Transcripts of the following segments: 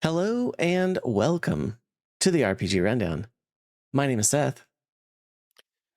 Hello and welcome to the RPG Rundown. My name is Seth.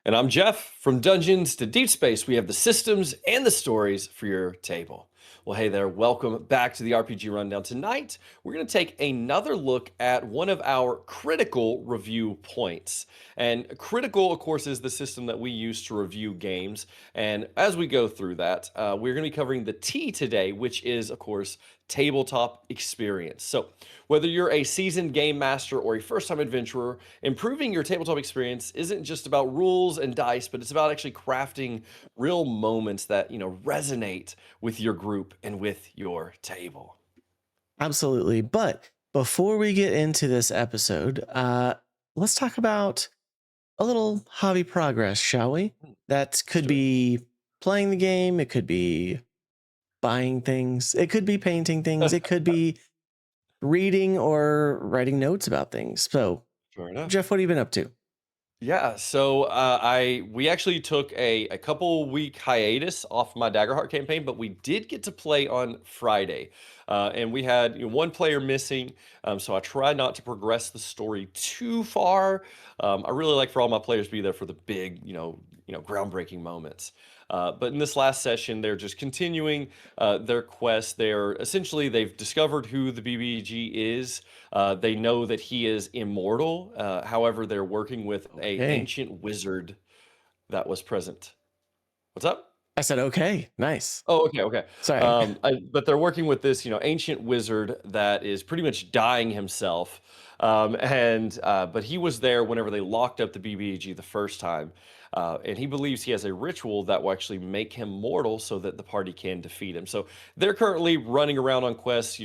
And I'm Jeff. From Dungeons to Deep Space, we have the systems and the stories for your table. Well, hey there, welcome back to the RPG Rundown. Tonight, we're going to take another look at one of our critical review points. And critical, of course, is the system that we use to review games. And as we go through that, we're going to be covering the T today, which is, of course, tabletop experience. So, whether you're a seasoned game master or a first time adventurer, improving your tabletop experience isn't just about rules and dice, but it's about actually crafting real moments that, resonate with your group and with your table. Absolutely. But before we get into this episode, let's talk about a little hobby progress, shall we? That Let's could do it. be playing the game, it could be buying things, it could be painting things, it could be reading or writing notes about things. So, Fair enough. Jeff, what have you been up to? Yeah, so we actually took a couple week hiatus off my Daggerheart campaign, but we did get to play on Friday, and we had one player missing. So I tried not to progress the story too far. I really like for all my players to be there for the big, groundbreaking moments. But in this last session, they're just continuing their quest. They've discovered who the BBG is. They know that he is immortal. However, they're working with a Okay. ancient wizard that was present. What's up? I said, okay, nice. Oh, okay, okay. Sorry. But they're working with this, ancient wizard that is pretty much dying himself. But he was there whenever they locked up the BBG the first time, and he believes he has a ritual that will actually make him mortal, so that the party can defeat him. So they're currently running around on quests,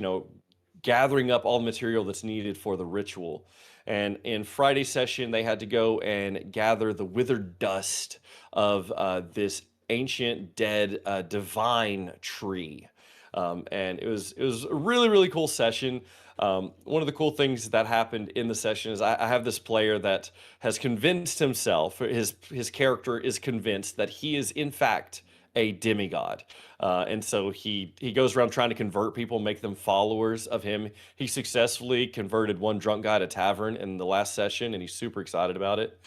gathering up all the material that's needed for the ritual. And in Friday session, they had to go and gather the withered dust of this ancient dead divine tree. And it was a really really cool session. One of the cool things that happened in the session is I have this player that has convinced himself, his character is convinced that he is in fact a demigod. And so he goes around trying to convert people, make them followers of him. He successfully converted one drunk guy at a tavern in the last session, and he's super excited about it.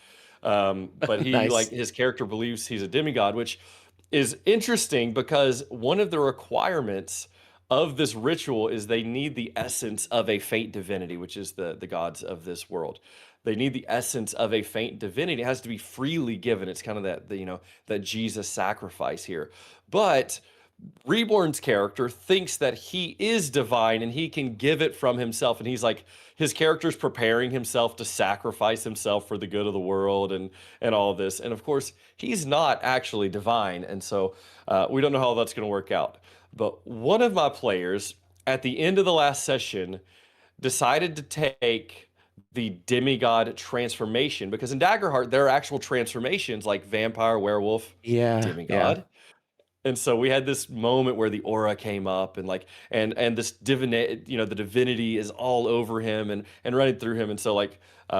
But he like Nice. his character believes he's a demigod, which is interesting because one of the requirements of this ritual is they need the essence of a faint divinity, which is the gods of this world. They need the essence of a faint divinity. It has to be freely given. It's kind of that Jesus sacrifice here. But Reborn's character thinks that he is divine and he can give it from himself. And he's like, his character's preparing himself to sacrifice himself for the good of the world and all of this. And of course, he's not actually divine. And so we don't know how that's going to work out. But one of my players at the end of the last session decided to take the demigod transformation, because in Daggerheart, there are actual transformations like vampire, werewolf, Yeah, yeah. demigod. And so we had this moment where the aura came up, and this the divinity is all over him and running through him. And so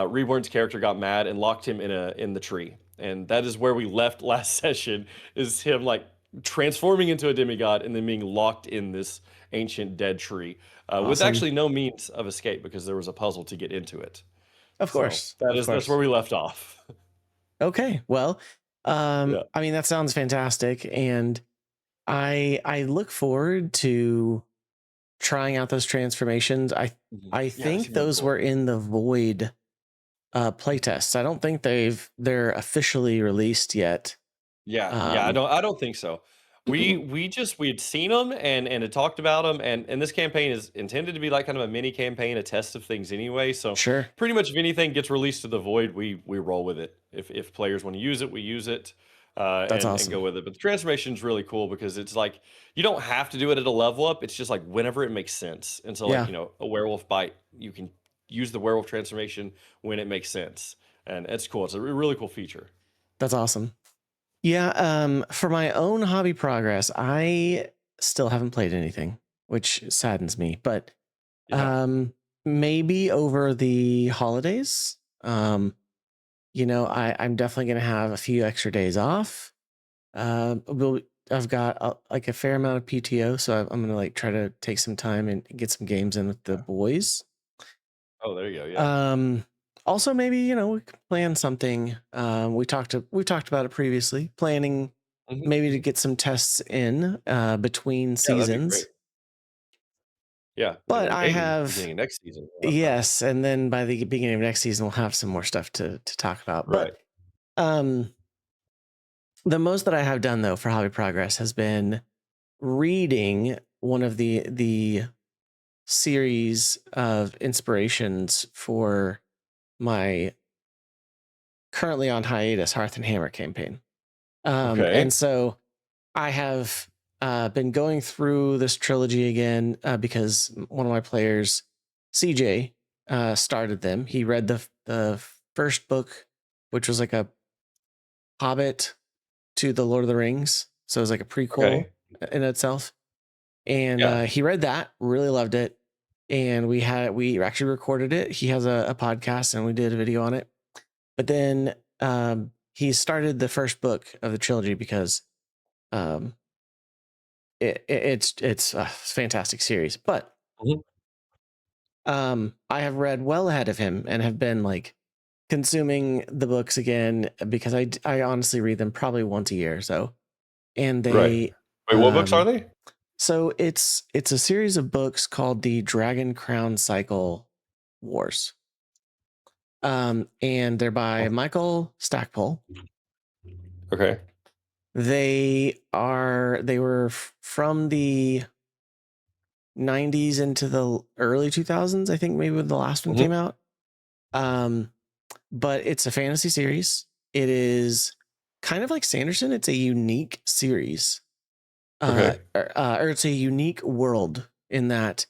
Reborn's character got mad and locked him in the tree. And that is where we left last session, is him like transforming into a demigod and then being locked in this ancient dead tree, with Awesome. actually no means of escape because there was a puzzle to get into it. Of So course. Of that's where course. we left off. Okay. Well, Yeah. I mean that sounds fantastic, and I look forward to trying out those transformations. I Yeah, they think seem really those cool. were in the Void playtests. I don't think they're officially released yet. Yeah, yeah, Um, I don't think so. We had seen them and had talked about them, and this campaign is intended to be like kind of a mini campaign, a test of things anyway. So sure. pretty much if anything gets released to the void, we roll with it. If players want to use it, we use it, That's and go awesome. with it. But the transformation is really cool because it's like you don't have to do it at a level up. It's just like whenever it makes sense. And so Yeah, a werewolf bite, you can use the werewolf transformation when it makes sense, and it's cool. It's a really cool feature. that's awesome. Yeah, for my own hobby progress, I still haven't played anything, which saddens me, but Yeah. um maybe over the holidays. I'm definitely gonna have a few extra days off. We'll, I've got like a fair amount of PTO, so I'm gonna like try to take some time and get some games in with the boys. Oh, there you go. Yeah. Um, Also, maybe we could plan something. We talked about it previously. Planning Mhm. maybe to get some tests in between Yeah, that'd be great. seasons. Yeah, and But then I maybe have beginning of next season, we'll have time. yes, and then by the beginning of next season, we'll have some more stuff to talk about. Right. But um, the most that I have done though for hobby progress has been reading one of the series of inspirations for my currently on hiatus Hearth and Hammer campaign. And Okay. so I have been going through this trilogy again because one of my players, CJ, started them. He read the first book, which was like a Hobbit to the Lord of the Rings, so it was like a prequel Okay. in itself. And Yeah. he read that, really loved it, and we actually recorded it. He has a podcast, and we did a video on it. But then he started the first book of the trilogy because um, it's a fantastic series. But Mhm. I have read well ahead of him and have been like consuming the books again because I honestly read them probably once a year or so. And Right. they Wait, what books are they? so it's a series of books called the Dragon Crown Cycle Wars. And they're by Oh, Michael Stackpole. okay. They were from the 90s into the early 2000s, I think maybe when the last one Mhm. came out. Um, but it's a fantasy series. It is kind of like Sanderson. It's a unique series. Okay. Or it's a unique world in that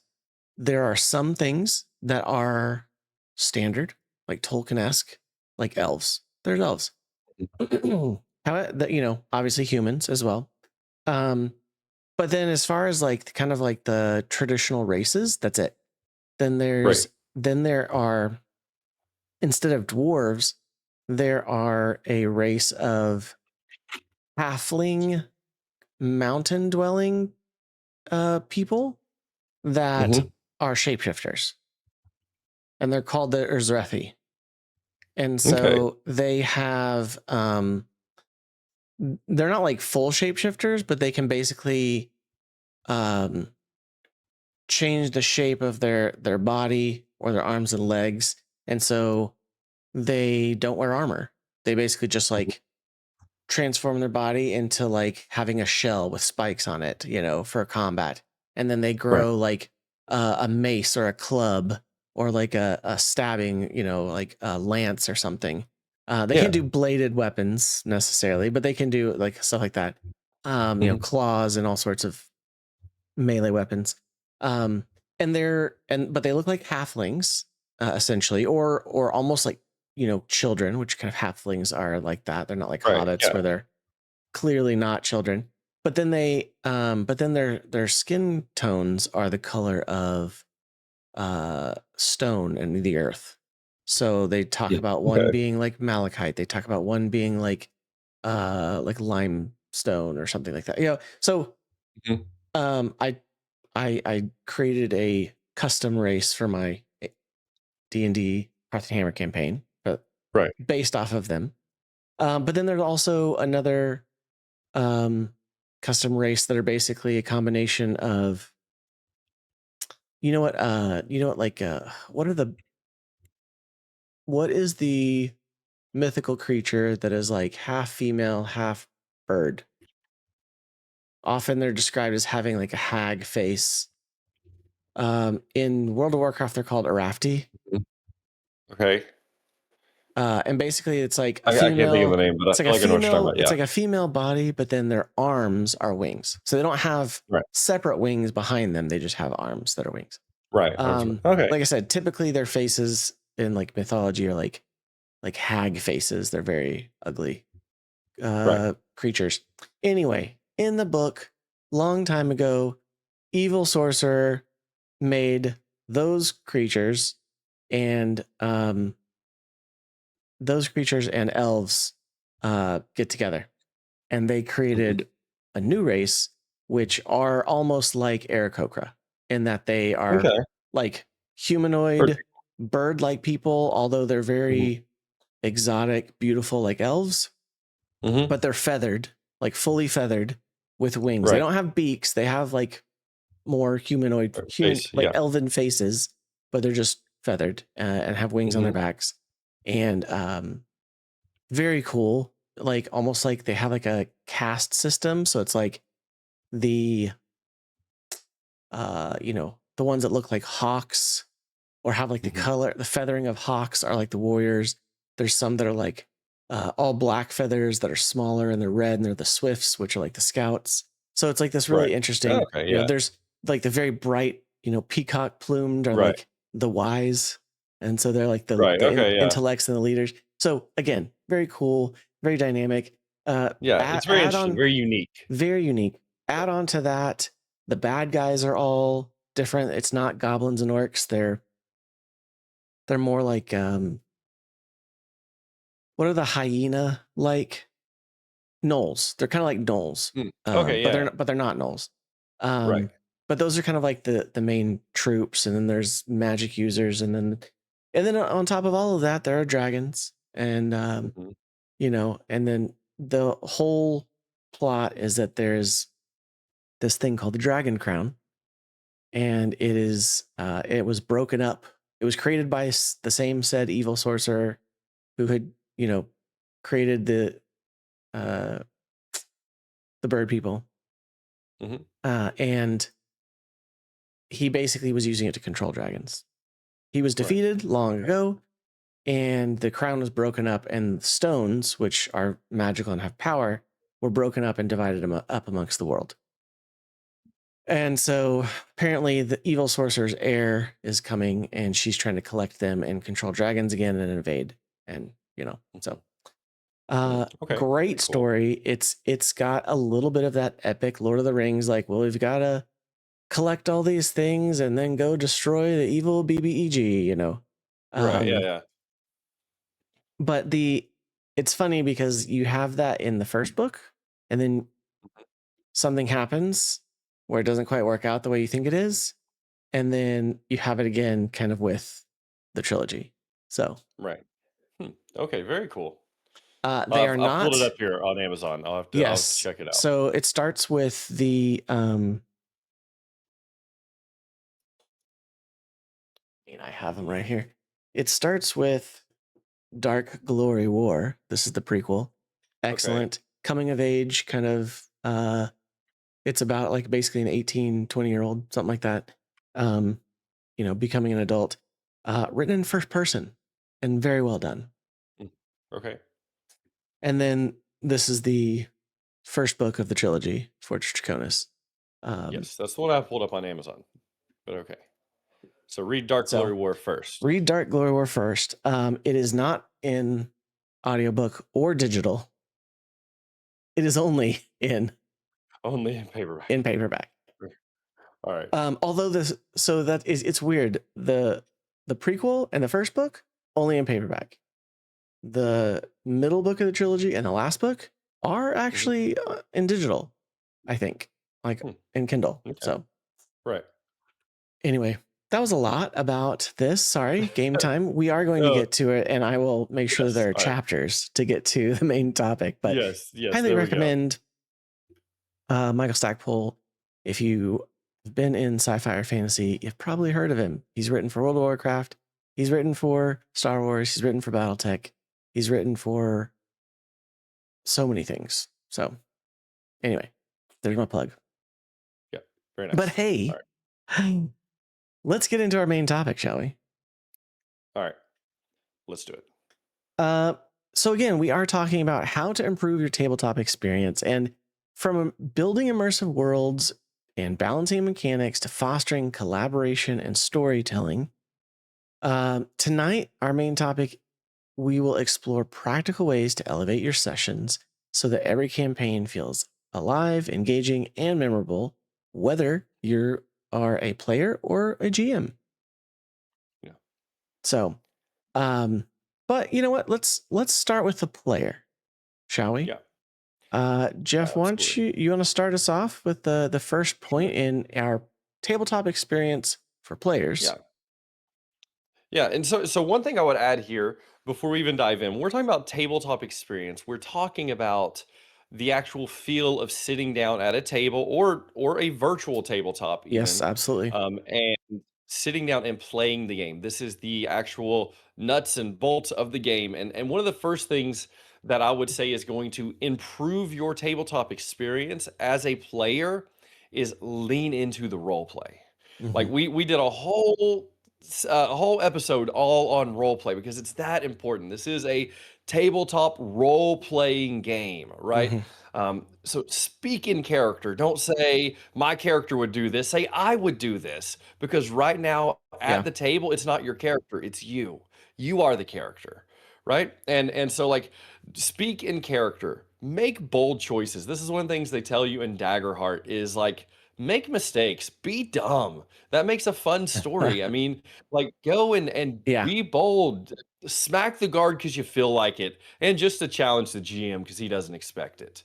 there are some things that are standard, like Tolkien-esque, like elves. There's elves. How obviously humans as well. Um, but then as far as like kind of like the traditional races, that's it. Then Right. there are instead of dwarves, there are a race of halfling mountain dwelling people that Mhm. are shapeshifters, and they're called the Urzrethi. And Okay. so they have they're not like full shapeshifters, but they can basically um change the shape of their body or their arms and legs. And so they don't wear armor. They basically just Mhm. like transform their body into like having a shell with spikes on it, for combat. And then they Right. grow like a mace or a club or like a stabbing, like a lance or something. They can't Yeah. do bladed weapons necessarily, but they can do like stuff like that. Mhm. Claws and all sorts of melee weapons. Um, but they look like halflings, essentially, or almost like children, which kind of halflings are like that. They're not like Right. hobbits Yeah. where they're clearly not children. But then their skin tones are the color of stone and the earth. So they talk Mm. about one Okay. being like malachite. They talk about one being like limestone or something like that. So Mhm. I created a custom race for my D&D Hearth and Hammer campaign, but Right. based off of them. But then there's also another um, custom race that are basically a combination of like what is the mythical creature that is like half female, half bird? Often they're described as having like a hag face. In World of Warcraft, they're called Arafti. Mhm. Okay. And basically it's like a I can't think of the female, name, but I it's like feel a like I know what you're talking female, about. it's Yeah. like a female body, but then their arms are wings. So they don't have Right. separate wings behind them. They just have arms that are wings. Right. Okay. Like I said, typically their faces in like mythology are like hag faces. They're very ugly Right. creatures. Anyway, in the book, long time ago, evil sorcerer made those creatures and elves get together, and they Mhm. created a new race which are almost like Aarakocra in that they are Okay. like Bird humanoid people. bird-like people, although they're Mhm. very exotic, beautiful, like elves, Mhm. but they're feathered, like fully feathered with wings. They Right. don't have beaks. They have like more humanoid, Or human, face, like yeah. elven faces, but they're just feathered and have wings on their Mhm. backs. And very cool. Like almost like they have like a caste system. So it's like the the ones that look like hawks or have like the Mhm. color, the feathering of hawks are like the warriors. There's some that are like all black feathers that are smaller and they're red, and they're the swifts, which are like the scouts. So it's like this Right. really interesting, Okay, yeah. there's like the very bright, peacock plumed are Right. like the wise. And so they're like Right, okay, yeah. intellects and the leaders. So again, very cool, very dynamic. Yeah, it's very Add interesting, on, very unique. very unique. Add on to that, the bad guys are all different. It's not goblins and orcs. They're more like what are the hyena like gnolls? They're kind of like gnolls, Mm. Okay, but yeah. they're not gnolls. Right. But those are kind of like the main troops, and then there's magic users, and then on top of all of that, there are dragons, and Mhm. and then the whole plot is that there's this thing called the Dragon Crown, and it was broken up. It was created by the same said evil sorcerer who had created uh, the bird people, Mhm. and he basically was using it to control dragons. He was Right. defeated long ago, and the crown was broken up, and the stones, which are magical and have power, were broken up and divided up amongst the world. And so apparently the evil sorcerer's heir is coming, and she's trying to collect them and control dragons again and invade. And, so Mhm. Mm. Okay, very great cool. story. It's got a little bit of that epic Lord of the Rings, like, well, we've got to collect all these things and then go destroy the evil BBEG. Right, yeah, Um, yeah. but it's funny because you have that in the first book, and then something happens where it doesn't quite work out the way you think it is, and then you have it again kind of with the trilogy. So Right. Hmm. Okay, very cool. they are I've pulled it not. up here on Amazon. I'll have to Yes. check it out. So it starts with I have them right here. It starts with Dark Glory War. This is the prequel. Okay. Excellent. Coming of age, kind of it's about like basically an 18, 20-year old, something like that. Um, becoming an adult. Written in first person and very well done. Mm. Okay. And then this is the first book of the trilogy, Fortress Draconis. Um, Yes, that's the one I pulled up on Amazon. But okay. So read Dark Glory so War first. read Dark Glory War first. It is not in audiobook or digital. It is only Only in paperback. in paperback. All right. Although it's weird. The prequel and the first book only in paperback. The middle book of the trilogy and the last book are Mhm. actually in digital, I think, like Hmm. in Kindle. Okay. So Right. anyway, that was a lot about this. Sorry, game time. We are going to Oh, get to it, and I will make sure that yes. there are All right. chapters to get to the main topic. But Yes. Yes. highly There we go. recommend Michael Stackpole. If you have been in sci-fi or fantasy, you've probably heard of him. He's written for World of Warcraft. He's written for Star Wars. He's written for BattleTech. He's written for so many things. So anyway, there's my plug. Yeah. Very But nice. All hey, right. let's get into our main topic, shall we? All right. Let's do it. Uh, so again, we are talking about how to improve your tabletop experience, and from building immersive worlds and balancing mechanics to fostering collaboration and storytelling. Tonight, our main topic, we will explore practical ways to elevate your sessions so that every campaign feels alive, engaging, and memorable, whether you are a player or a GM. Yeah. So, um, but you know what? Let's start with the player, shall we? Yeah. Jeff, why don't Absolutely. you want to start us off with the first point Sure. in our tabletop experience for players? Yeah. Yeah, and so one thing I would add here before we even dive in, when we're talking about tabletop experience. We're talking about the actual feel of sitting down at a table or a virtual tabletop Yes, even, absolutely. and sitting down and playing the game. This is the actual nuts and bolts of the game, and one of the first things that I would say is going to improve your tabletop experience as a player is lean into the role play. Like Hmm. we did a whole episode all on role play because it's that important. This is a tabletop role playing game, right? Hmm. So speak in character. Don't say my character would do this. Say I would do this because right now at Yeah. the table, it's not your character, it's you. You are the character, right? And so like speak in character. Make bold choices. This is one of the things they tell you in Daggerheart is like make mistakes, be dumb. That makes a fun story. I mean, like, go and Yeah. be bold, smack the guard because you feel like it, and just to challenge the GM because he doesn't expect it,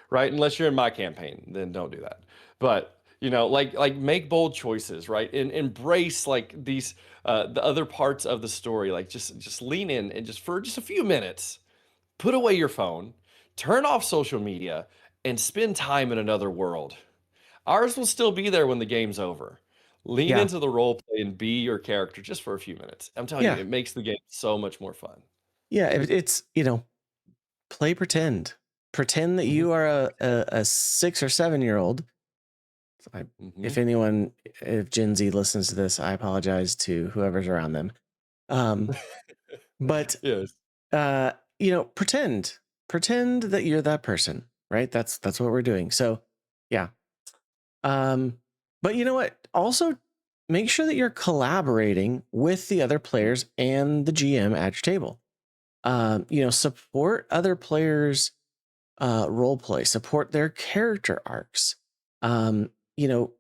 right? Unless you're in my campaign, then don't do that. But like make bold choices, right? And embrace like these the other parts of the story. Like just lean in and just for just a few minutes, put away your phone, turn off social media, and spend time in another world. Ours will still be there when the game's over. Lean Yeah. into the role play and be your character just for a few minutes. I'm telling you, Yeah. it makes the game so much more fun. Yeah. It's, play pretend. Pretend that Mhm, you are a 6 or 7 year old. I, if mhm. anyone, if Gen Z listens to this, I apologize to whoever's around them. Um, but Yes. uh, pretend that you're that person, right? That's what we're doing. So yeah. Um, but you know what? Also make sure that you're collaborating with the other Mm, players and the GM at your table. Support other players' role play, support their character arcs. Um, you know,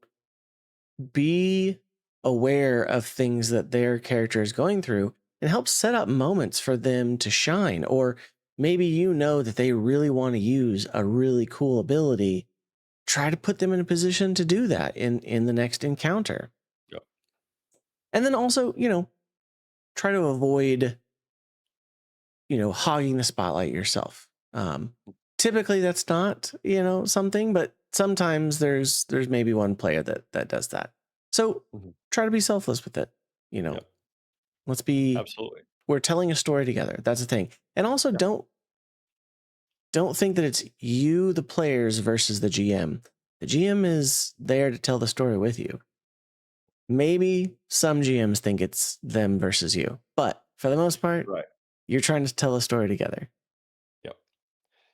be aware of things that their character is going through and help set up moments for them to shine. Or maybe that they really want to use a really cool ability. Try to put them in a position to do that in the next encounter. yeah. And then also, try to avoid, hogging the spotlight yourself. Typically that's not, something, but sometimes there's maybe one player that does that. So Mhm. try to be selfless with it. You know, Yep. let's be Absolutely. we're telling a story together. That's the thing. And also Yeah. don't think that it's you, the players, versus the GM. The GM is there to tell the story with you. Maybe some GMs think it's them versus you, but for the most part, Right. you're trying to tell a story together. Yep.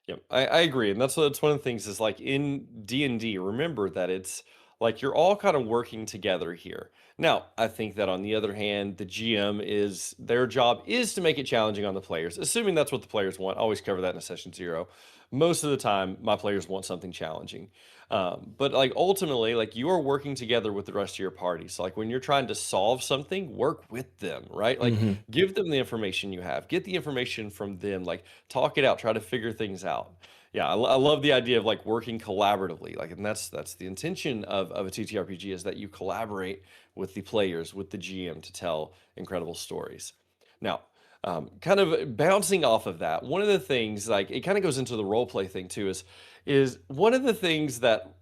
Yep, I agree, and that's one of the things is like in D&D, remember that it's like you're all kind of working together here. Now, I think that on the other hand, the GM is their job is to make it challenging on the players, assuming that's what the players want. I always cover that in a session zero. Most of the time, my players want something challenging. But like ultimately, like you are working together with the rest of your party. So like when you're trying to solve something, work with them, right? Like Hmm. give them the information you have, get the information from them, like talk it out, try to figure things out. Yeah, I love the idea of like working collaboratively, like, and that's the intention of a TTRPG is that you collaborate with the players, with the GM to tell incredible stories. Now, kind of bouncing off of that, one of the things like it kind of goes into the role play thing too is one of the things that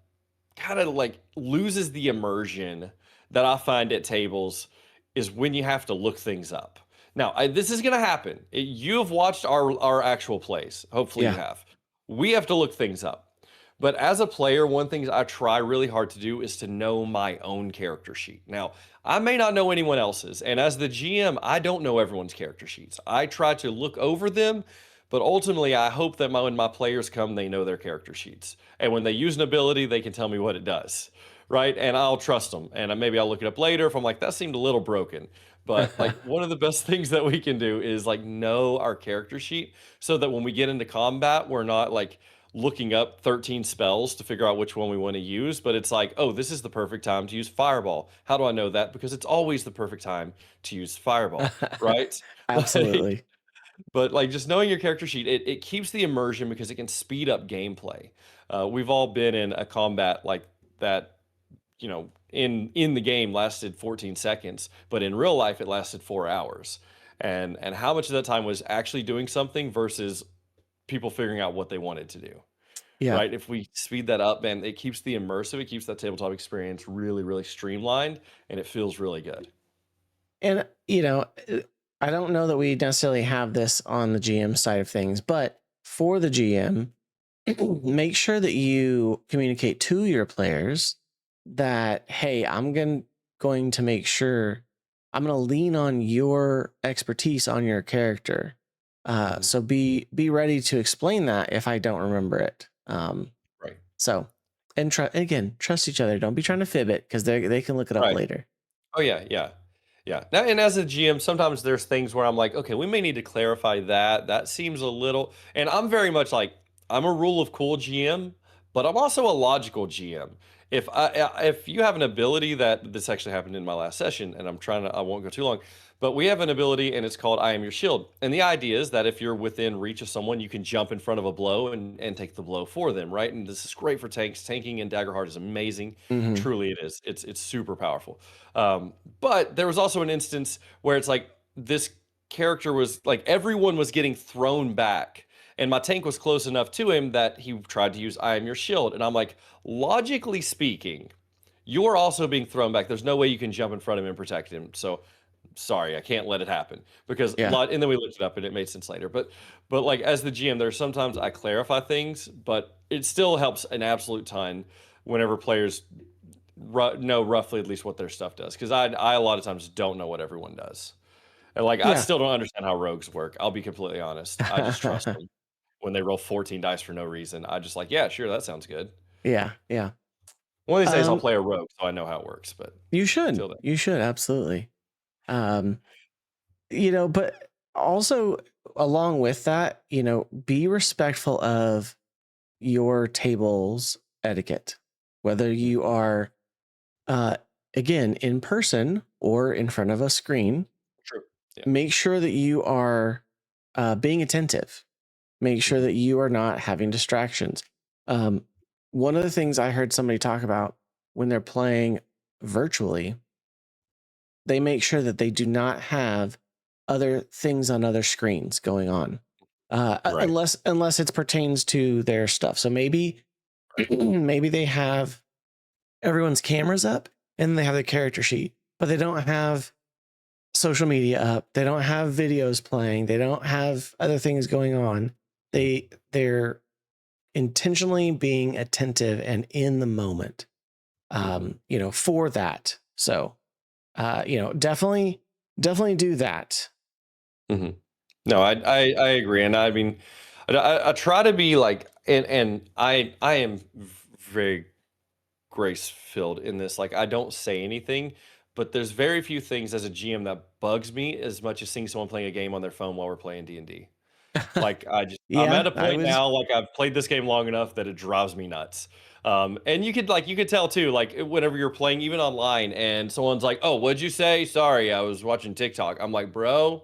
kind of like loses the immersion that I find at tables is when you have to look things up. Now, this is going to happen. You have watched our actual plays. Hopefully, you Yeah. have. We have to look things up. But as a player, one thing I try really hard to do is to know my own character sheet. Now, I may not know anyone else's, and as the GM, I don't know everyone's character sheets. I try to look over them, but ultimately, I hope that when my players come, they know their character sheets. And when they use an ability, they can tell me what it does, right? And I'll trust them. And maybe I'll look it up later if I'm like, that seemed a little broken. But like one of the best things that we can do is like know our character sheet so that when we get into combat, we're not like looking up 13 spells to figure out which one we want to use, but it's like, oh, this is the perfect time to use fireball. How do I know that? Because it's always the perfect time to use fireball, right? Like, Absolutely. but like just knowing your character sheet, it keeps the immersion because it can speed up gameplay. We've all been in a combat like that, in the game lasted 14 seconds, but in real life it lasted 4 hours. And how much of that time was actually doing something versus people figuring out what they wanted to do, Yeah. right? If we speed that up, man, it keeps the immersive, it keeps that tabletop experience really, really streamlined, and it feels really good. And, I don't know that we necessarily have this on the GM side of things, but for the GM, make sure that you communicate to your players that, hey, going to make sure I'm going to lean on your expertise on your character. Mhm. So be ready to explain that if I don't remember it. Right. So and again, trust each other. Don't be trying to fib it because they can look it up Right. later. Oh yeah, yeah, yeah. Now, and as a GM, sometimes there's things where I'm like, okay, we may need to clarify that. That seems a little. And I'm very much like I'm a rule of cool GM, but I'm also a logical GM. If you have an ability that this actually happened in my last session, and I won't go too long, but we have an ability and it's called I am your shield. And the idea is that if you're within reach of someone, you can jump in front of a blow and take the blow for them, right? And this is great for tanks. Tanking in Daggerheart is amazing. Hmm. Truly, it is. It's super powerful. But there was also an instance where it's like this character was like everyone was getting thrown back, and my tank was close enough to him that he tried to use I am your shield. And I'm like, logically speaking, you're also being thrown back. There's no way you can jump in front of him and protect him. So sorry, I can't let it happen because Yeah. and then we looked it up and it made sense later. But like as the GM, there's sometimes I clarify things, but it still helps an absolute ton whenever players know roughly at least what their stuff does because I a lot of times don't know what everyone does. And like I Yeah. still don't understand how rogues work. I'll be completely honest. I just trust them when they roll 14 dice for no reason. I just like, yeah, sure, that sounds good. Yeah. Yeah. One of these days I'll Um, play a rogue so I know how it works, but you should. until then. You should absolutely. Um, but also along with that, be respectful of your table's etiquette, whether Mhm. you are uh again in person or in front of a screen. True. Yeah. Make sure that you are being attentive. Make sure Mhm. that you are not having distractions. Um, one of the things I heard somebody talk about when they're playing virtually, they make sure that they do not have other things on other screens going on, Right. unless it pertains to their stuff. So maybe Right. maybe they have everyone's cameras up and they have their character sheet, but they don't have social media up. They don't have videos playing. They don't have other things going on. Mhm. They're intentionally being attentive and in the moment, Mhm. for that. So, definitely do that. Mhm. No, I agree, and I mean, I try to be like, and I am very grace filled in this. Like I don't say anything, but there's very few things as a GM that bugs me as much as seeing someone playing a game on their phone while we're playing D&D. Like I'm Yeah, at a I point was. now, like I've played this game long enough that it drives me nuts. And you could tell too, like whenever you're playing, even online, and someone's like, "Oh, what'd you say? Sorry, I was watching TikTok." I'm like, "Bro,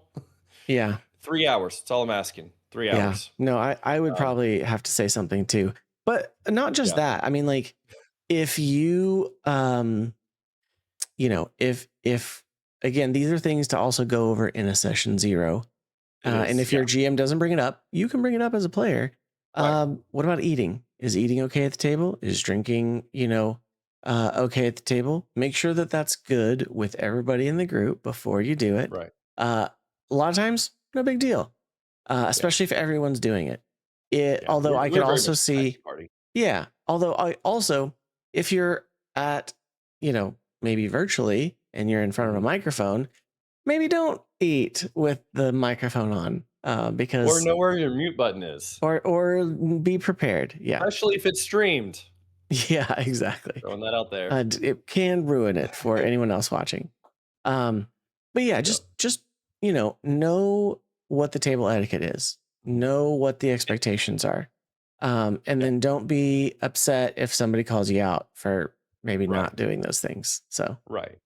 Yeah, 3 hours. That's all I'm asking. three yeah. hours." No, I would Um, probably have to say something too, but not just yeah. that. I mean, like if you, if again, these are things to also go over in a session zero. It And is. if Yeah. your GM doesn't bring it up, you can bring it up as a player. Right. What about eating? Is eating okay at the table? Is drinking, okay at the table? Make sure that that's good with everybody in the group before you do it. Right. A lot of times, no big deal, Yeah. especially if everyone's doing it. Yeah. Although I could We're very also much a see, snacking party. yeah. Although I also, if you're at, maybe virtually and you're in front of a Mhm. microphone, maybe don't eat with the microphone on, Or because know where your mute button is, or be prepared. Yeah, especially if it's streamed. yeah, exactly. Throwing that out there. It can ruin it for anyone else watching. Um, but yeah, Yep. just know what the table etiquette is. Know what the expectations are, and Yeah. then don't be upset if somebody calls you out for maybe Right. not doing those things. So Right.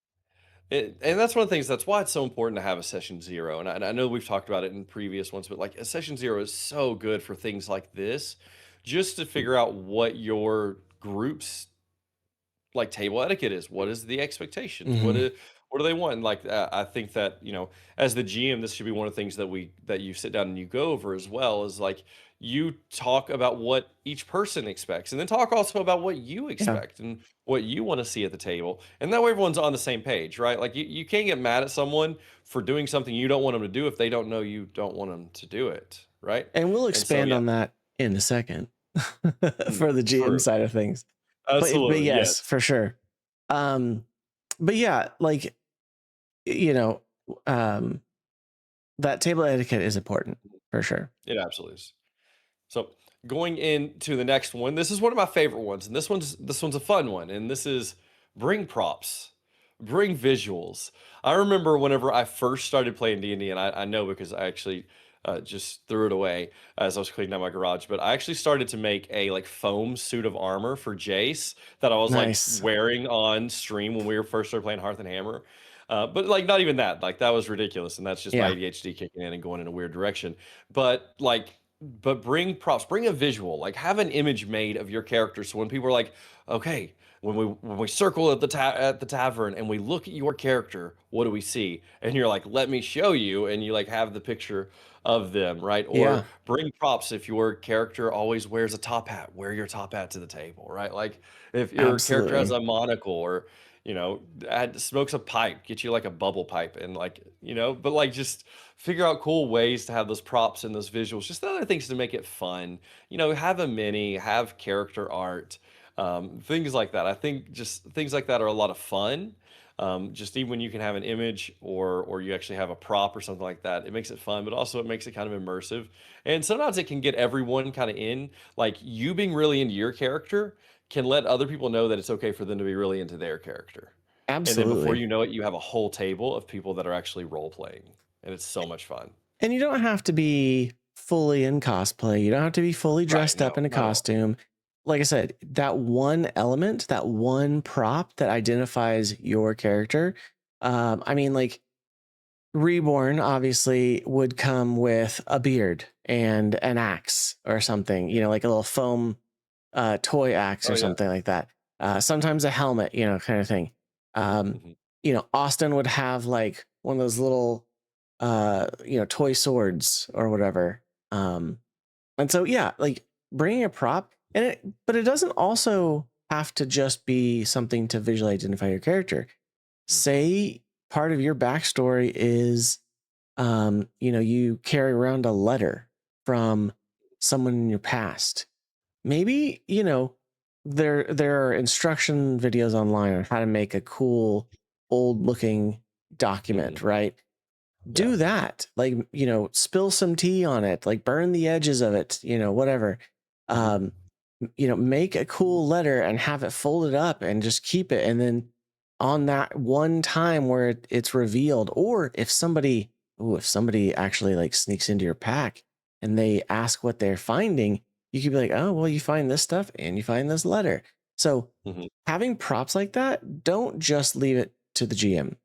And that's one of the things. That's why it's so important to have a session zero. And I know we've talked about it in previous ones, but like a session zero is so good for things like this, just to figure out what your group's like table etiquette is. What is the expectations? Hmm. What do they want? Like I think that as the GM, this should be one of the things that you sit down and you go over as well. Is like you talk about what each person expects, and then talk also about what you Yeah, expect and what you want to see at the table, and that way everyone's on the same page, right? Like you can't get mad at someone for doing something you don't want them to do if they don't know you don't want them to do it, right? and we'll And so expand yeah, on that in a second mm, for the GM true, side of things. But absolutely, yes, yes. for sure. Um, but yeah, like you know, um, that table etiquette is important for sure. It absolutely is. So going into the next one, this is one of my favorite ones, and this one's a fun one, and this is bring props, bring visuals. I remember whenever I first started playing D&D, and I know because I actually just threw it away as I was cleaning out my garage, but I actually started to make a like foam suit of armor for Jace that I was like Nice. wearing on stream when we were first started playing Hearth and Hammer. But like not even that, like that was ridiculous, and that's just my Yeah, ADHD kicking in and going in a weird direction. But bring props, bring a visual, like have an image made of your character. So when people are like, okay, when we circle at the tavern and we look at your character, what do we see? And you're like, let me show you, and you like have the picture of them, right? Or yeah, bring props if your character always wears a top hat, wear your top hat to the table, right? Like if your character has absolutely. a monocle or smokes a pipe, get you like a bubble pipe and like, but like just figure out cool ways to have those props and those visuals, just the other things to make it fun. Have a mini, have character art, things like that. I think just things like that are a lot of fun. Just even when you can have an image or you actually have a prop or something like that, it makes it fun, but also it makes it kind of immersive. And sometimes it can get everyone kind of in, like you being really into your character can let other people know that it's okay for them to be really into their character. And then before Absolutely. you know it, you have a whole table of people that are actually role playing, and it's so much fun. And you don't have to be fully in cosplay. You don't have to be fully Right, dressed up no, in a not at all. costume. Like I said, that one element, that one prop that identifies your character. I mean, like Reborn obviously would come with a beard and an axe or something, like a little foam toy axe Oh, or yeah. something like that. Sometimes a helmet, kind of thing. Um, Mhm, Austin would have like one of those little, toy swords or whatever. Um, and so, yeah, like bringing a prop, but it doesn't also have to just be something to visually identify your character. mhm, Say part of your backstory is, you carry around a letter from someone in your past. Maybe, there are instruction videos online on how to make a cool old looking document, mhm. right? Yeah. Do that. Like, spill some tea on it, like burn the edges of it, whatever. Mhm, Um, make a cool letter and have it folded up and just keep it. And then on that one time where it's revealed, or if somebody actually like sneaks into your pack and they ask what they're finding, you could be like, oh, well, you find this stuff and you find this letter. So mhm. having props like that, don't just leave it to the GM.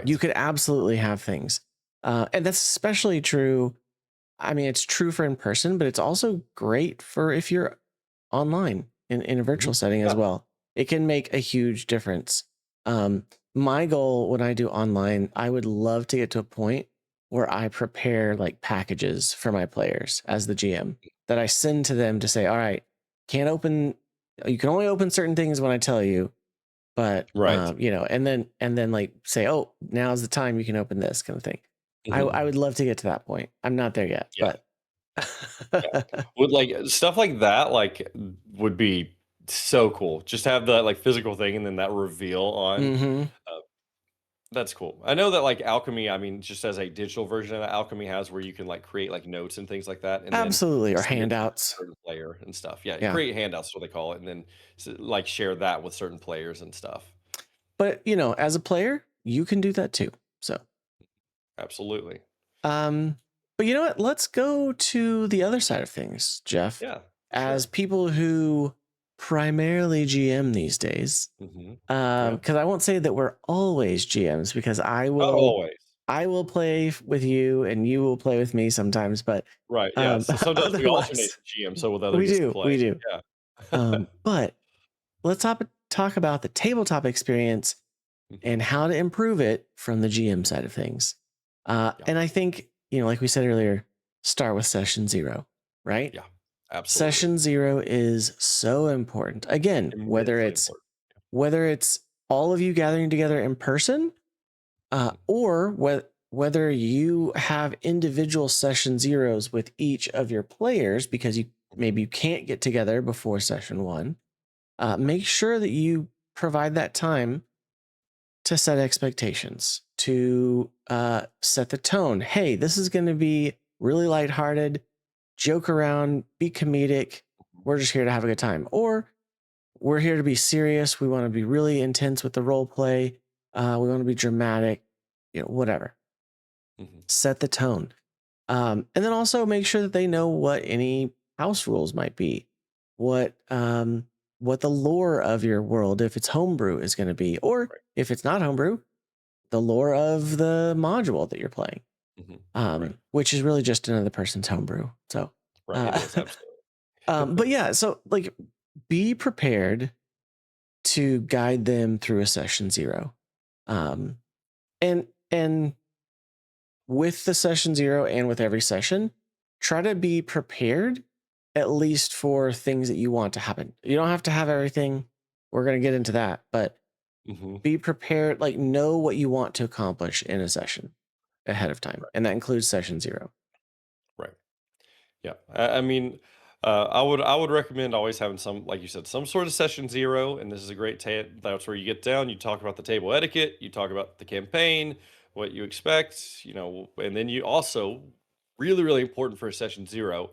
You Right. could absolutely have things. And that's especially true. I mean, it's true for in person, but it's also great for if you're online in a virtual Mhm. setting as Yeah. well. It can make a huge difference. Um, my goal when I do online, I would love to get to a point where I prepare like packages for my players as the GM that I send to them to say, all right, can't open, you can only open certain things when I tell you, but Right. and then like say, oh, now's the time you can open this kind of thing. I Mhm. would love to get to that point. I'm not there yet, Yeah, but yeah. Would, like, stuff like that, like, would be so cool. Just have that, like, physical thing and then that reveal on. hmm Uh, that's cool. I know that, like, Alchemy, I mean, just as a digital version of that, Alchemy has where you can, like, create, like, notes and things like that and then absolutely, or send it to a handouts. certain player and stuff. Yeah, Yeah, create handouts is what they call it, and then like, share that with certain players and stuff. but as a player, you can do that too. So, Absolutely. um, but you know what? Let's go to the other side of things, Jeff. Yeah, As sure. people who primarily GM these days, Mhm. Yeah. because I won't say that we're always GMs, because I Not will always. I will play with you and you will play with me sometimes, but Right, yeah, so sometimes we alternate otherwise, the GM, so with other we gets to do, play. we do. Yeah. But let's talk about the tabletop experience Mhm. and how to improve it from the GM side of things. Yeah. And I think, like we said earlier, start with session zero, right? Yeah. Absolutely. Session zero is so important. Again, Immensely important. whether it's all of you gathering together in person, Mhm. or whether you have individual session zeros with each of your players because you Mhm. maybe you can't get together before session one. Right. Make sure that you provide that time to set expectations, to set the tone. Hey, this is going to be really lighthearted, joke around, be comedic. Mhm. We're just here to have a good time. Or we're here to be serious. We want to be really intense with the role play. We want to be dramatic, whatever. Mhm. Set the tone. And then also make sure that they know what any house rules might be, what the lore of your world, if it's homebrew, is going to be, or Right. if it's not homebrew, the lore of the module that you're playing, Mhm. Right. which is really just another person's homebrew. So, Right. It uh, is absolutely. but yeah, so like be prepared to guide them through a session zero. Um, and with the session zero and with every session, try to be prepared at least for things that you want to happen. You don't have to have everything. We're going to get into that, but Mhm. be prepared, like know what you want to accomplish in a session ahead of time. Right. And that includes session zero. Right. Yeah, I mean, I would recommend always having some, like you said, some sort of session zero, and this is a great. That's where you get down. You talk about the table etiquette. You talk about the campaign, what you expect, and then you also really really important for a session zero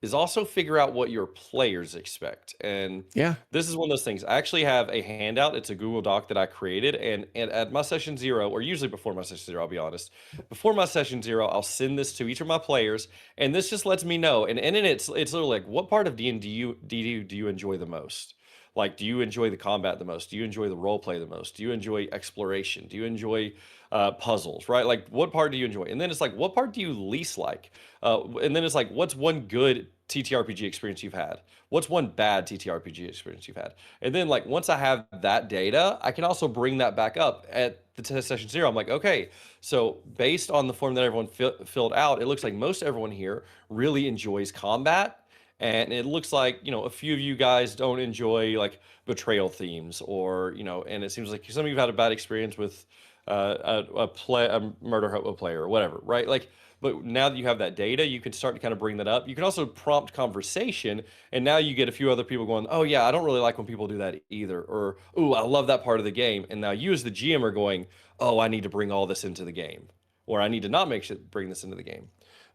is also figure out what your players expect. And Yeah. this is one of those things. I actually have a handout. It's a Google Doc that I created, and at my session zero, or usually before my session zero, I'll be honest. Before my session zero, I'll send this to each of my players, and this just lets me know. And then it's literally like, what part of D&D do you enjoy the most? Like, do you enjoy the combat the most? Do you enjoy the role play the most? Do you enjoy exploration? Do you enjoy puzzles? Right? Like, what part do you enjoy? And then it's like, what part do you least like? And then it's like, what's one good TTRPG experience you've had? What's one bad TTRPG experience you've had? And then, like, once I have that data, I can also bring that back up at the test session zero. I'm like, okay, so based on the form that everyone filled out, it looks like most everyone here really enjoys combat. And it looks like, a few of you guys don't enjoy like betrayal themes, or, and it seems like some of you have had a bad experience with a murder hobo player or whatever, right? Like, but now that you have that data, you can start to kind of bring that up. You can also prompt conversation, and now you get a few other people going, "Oh yeah, I don't really like when people do that either," or "Ooh, I love that part of the game." And now you as the GM are going, "Oh, I need to bring all this into the game," or "I need to not bring this into the game."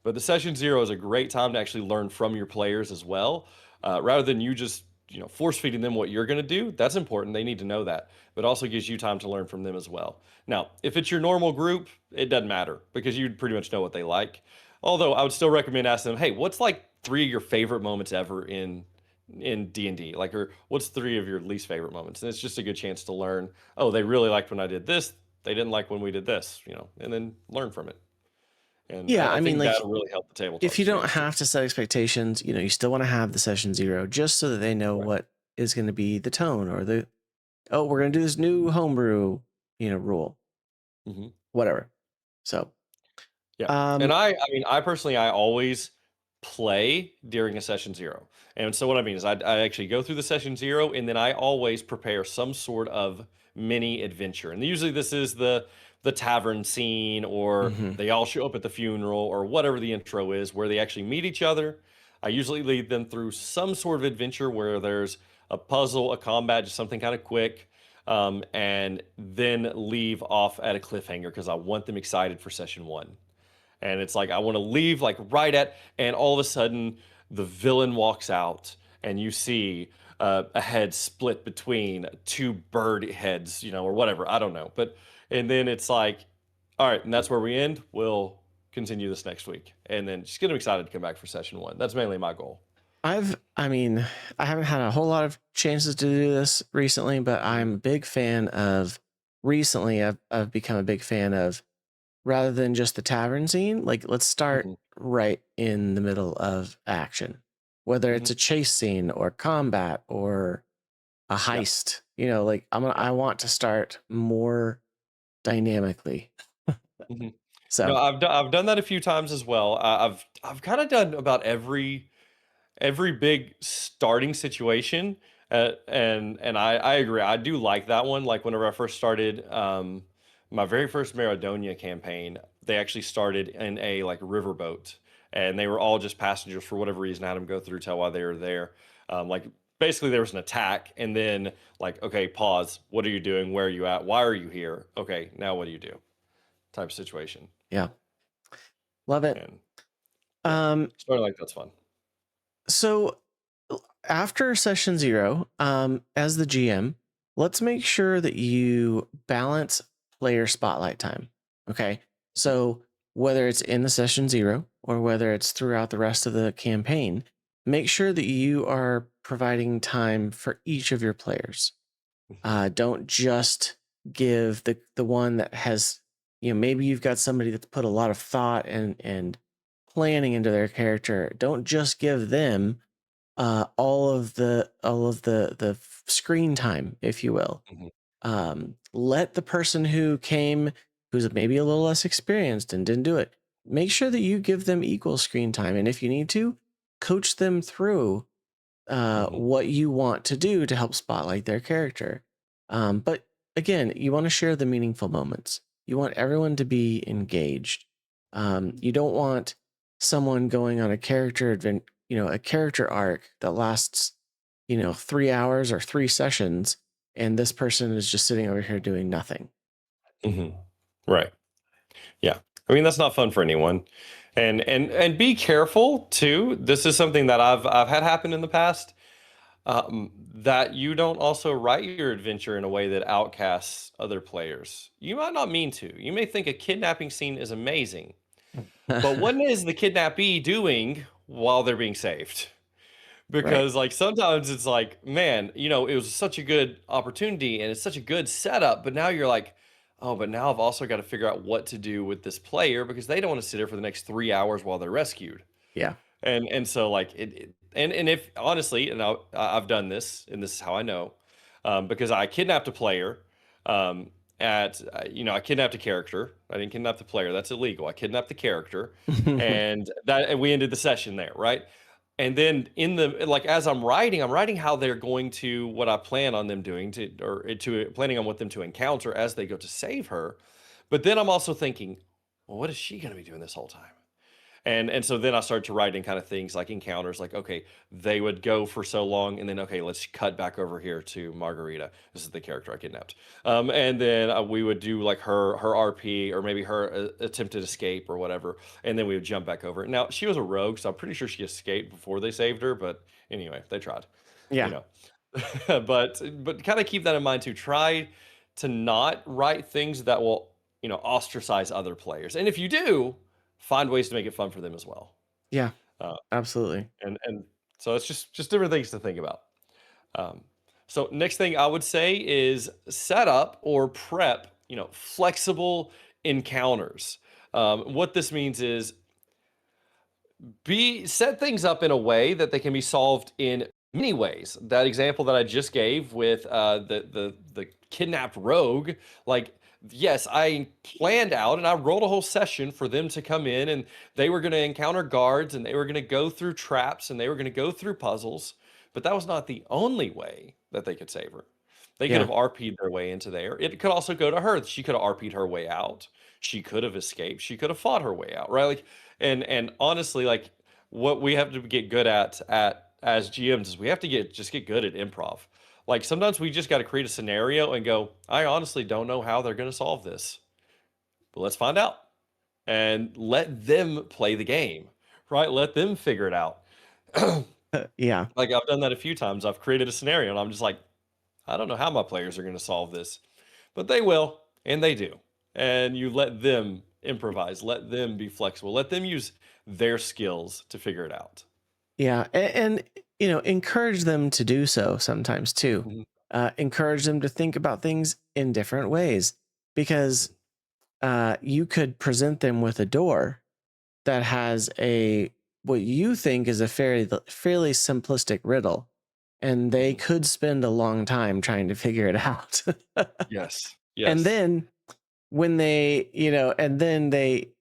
But the session zero is a great time to actually learn from your players as well, rather than you just force feeding them what you're going to do. That's important. They need to know that, but also gives you time to learn from them as well. Now, if it's your normal group, it doesn't matter because you pretty much know what they like. Although I would still recommend asking them, "Hey, what's like three of your favorite moments ever in D&D? Like, or what's three of your least favorite moments?" And it's just a good chance to learn, "Oh, they really liked when I did this. They didn't like when we did this," and then learn from it. And Yeah. I I mean, think like that'll really help the tabletop if you don't experience too. have to set expectations, you still want to have the session zero just so that they know Right. what is going to be the tone or oh, we're going to do this new homebrew, rule, Mhm. whatever. So, Yeah. And um, I personally, I always play during a session zero. And so what I mean is I actually go through the session zero, and then I always prepare some sort of mini adventure. And usually this is the tavern scene, or mhm. they all show up at the funeral, or whatever the intro is, where they actually meet each other. I usually lead them through some sort of adventure where there's a puzzle, a combat, just something kind of quick. And then leave off at a cliffhanger because I want them excited for session one. And it's like I want to leave like right at, and all of a sudden the villain walks out, and you see a head split between two bird heads, or whatever. I don't know, but and then it's like, all right, and that's where we end. We'll continue this next week, and then just get them excited to come back for session one. That's mainly my goal. I mean, I haven't had a whole lot of chances to do this recently, but Mhm. I'm a big fan of recently I've become a big fan of rather than just the tavern scene, like let's start Mhm. right in the middle of action. Whether it's Mhm. a chase scene or combat or a Yeah. heist, like I want to start more dynamically. Mhm. No, So I've done that a few times as well. I've kind of done about every big starting situation, and I agree. I do like that one. Like whenever I first started, my very first Maradonia campaign, they actually started in a like riverboat, and they were all just passengers for whatever reason. I had them go through tell why they were there. Like basically there was an attack, and then like okay, pause. What are you doing? Where are you at? Why are you here? Okay, now what do you do? Type situation, yeah, love it. and yeah, Um, starting like that's fun. so after session 0, as the GM, let's make sure that you balance player spotlight time. Okay. So whether it's in the session 0 or whether it's throughout the rest of the campaign, make sure that you are providing time for each of your players. Mhm, Don't just give the one that has, maybe you've got somebody that's put a lot of thought and planning into their character. Don't just give them all of the screen time, if you will. mhm, Let the person who came, who's maybe a little less experienced and didn't do it, make sure that you give them equal screen time, and if you need to, coach them through mhm, what you want to do to help spotlight their character. But again, you want to share the meaningful moments. You want everyone to be engaged. You don't want someone going on a a character arc that lasts, 3 hours or 3 sessions, and this person is just sitting over here doing nothing. mhm. Right. Yeah. I mean, that's not fun for anyone. And be careful too. This is something that I've had happen in the past. That you don't also write your adventure in a way that outcasts other players. You might not mean to. You may think a kidnapping scene is amazing, but what is the kidnappee doing while they're being saved? Right. Because like sometimes it's like, man, it was such a good opportunity and it's such a good setup, but now you're like, oh, but now I've also got to figure out what to do with this player because they don't want to sit there for the next 3 hours while they're rescued. Yeah. And so like and if honestly, and I've done this, and this is how I know, because I kidnapped a player, um, I kidnapped a character. I didn't kidnap the player. That's illegal. I kidnapped the character, and we ended the session there, right? And then in the like as I'm writing how they're going to what I plan on them doing to planning on what them to encounter as they go to save her. But then I'm also thinking, well, what is she going to be doing this whole time? And so then I started to write in kind of things like encounters, like, okay, they would go for so long, and then okay, let's cut back over here to Margarita. This is the character I kidnapped. And then we would do like her RP or maybe her attempted escape or whatever, and then we would jump back over. Now she was a rogue, so I'm pretty sure she escaped before they saved her. But anyway, they tried, you Yeah. know. But kind of keep that in mind too. Try to not write things that will ostracize other players, and if you do, find ways to make it fun for them as well. Yeah. Uh, Absolutely. and so it's just different things to think about. Um, so next thing I would say is set up or prep, flexible encounters. What this means is be set things up in a way that they can be solved in many ways. That example that I just gave with the kidnapped rogue, like yes, I planned out and I rolled a whole session for them to come in and they were going to encounter guards and they were going to go through traps and they were going to go through puzzles, but that was not the only way that they could save her. They could Yeah. have RP'd their way into there. It could also go to her. She could have RP'd her way out. She could have escaped. She could have fought her way out, right? Like and honestly, like what we have to get good at as GMs is we have to get good at improv. Like sometimes we just got to create a scenario and go, I honestly don't know how they're going to solve this, but let's find out and let them play the game, right? Let them figure it out. Yeah. Like I've done that a few times. I've created a scenario and I'm just like, I don't know how my players are going to solve this, but they will, and they do. And you let them improvise, let them be flexible, let them use their skills to figure it out. Yeah, and encourage them to do so sometimes too. Mhm, Encourage them to think about things in different ways, because you could present them with a door that has a what you think is a fairly simplistic riddle, and they Mhm. could spend a long time trying to figure it out. Yes. And Yes. then when they, and then they